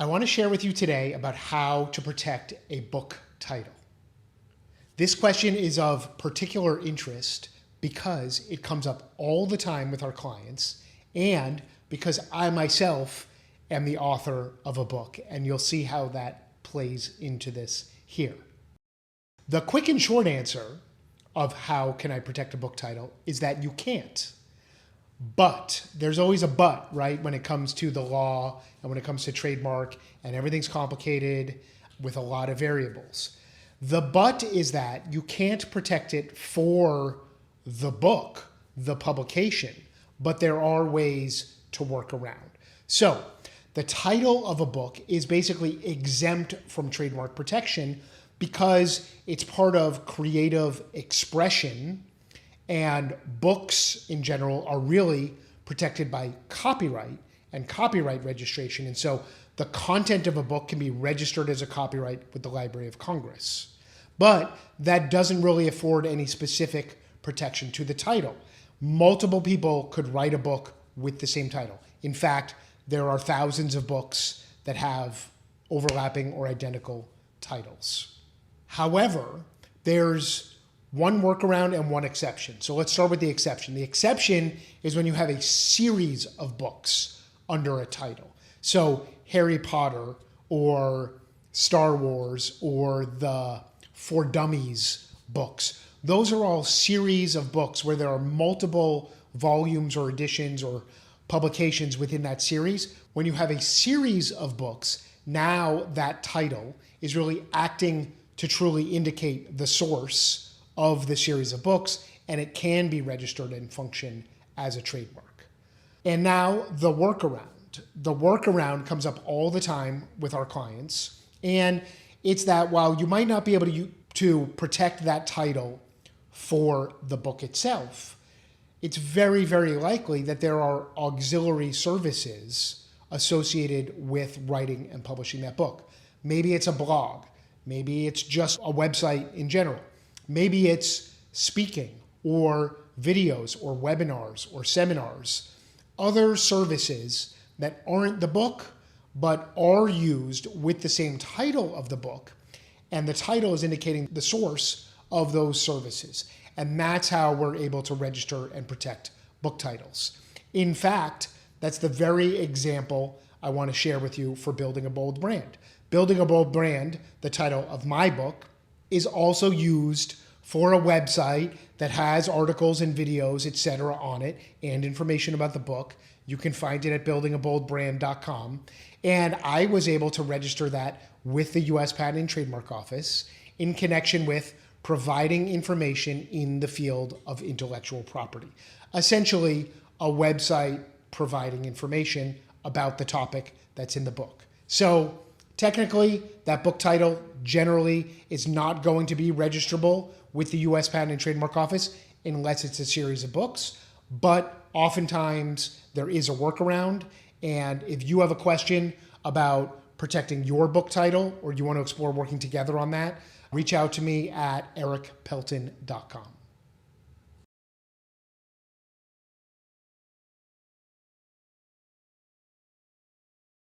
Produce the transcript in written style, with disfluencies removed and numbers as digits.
I want to share with you today about how to protect a book title. This question is of particular interest because it comes up all the time with our clients and because I myself am the author of a book, and you'll see how that plays into this here. The quick and short answer of how can I protect a book title is that you can't. But there's always a but, right? When it comes to the law and when it comes to trademark, and everything's complicated with a lot of variables. The but is that you can't protect it for the book, the publication, but there are ways to work around. So the title of a book is basically exempt from trademark protection because it's part of creative expression, and books in general are really protected by copyright and copyright registration. And so the content of a book can be registered as a copyright with the Library of Congress. But that doesn't really afford any specific protection to the title. Multiple people could write a book with the same title. In fact, there are thousands of books that have overlapping or identical titles. However, there's one workaround and one exception. So let's start with the exception. The exception is when you have a series of books under a title. So Harry Potter or Star Wars or the For Dummies books. Those are all series of books where there are multiple volumes or editions or publications within that series. When you have a series of books, now that title is really acting to truly indicate the source of the series of books, and it can be registered and function as a trademark. And now the workaround. The workaround comes up all the time with our clients, and it's that while you might not be able to protect that title for the book itself, it's very, very likely that there are auxiliary services associated with writing and publishing that book. Maybe it's a blog. Maybe it's just a website in general. Maybe it's speaking or videos or webinars or seminars, other services that aren't the book but are used with the same title of the book, and the title is indicating the source of those services. And that's how we're able to register and protect book titles. In fact, that's the very example I want to share with you for Building a Bold Brand. Building a Bold Brand, the title of my book, is also used for a website that has articles and videos, etc. on it, and information about the book. You can find it at buildingaboldbrand.com. And I was able to register that with the U.S. Patent and Trademark Office in connection with providing information in the field of intellectual property. Essentially, a website providing information about the topic that's in the book. So technically, that book title generally is not going to be registrable with the U.S. Patent and Trademark Office unless it's a series of books. But oftentimes there is a workaround. And if you have a question about protecting your book title or you want to explore working together on that, reach out to me at erikpelton.com.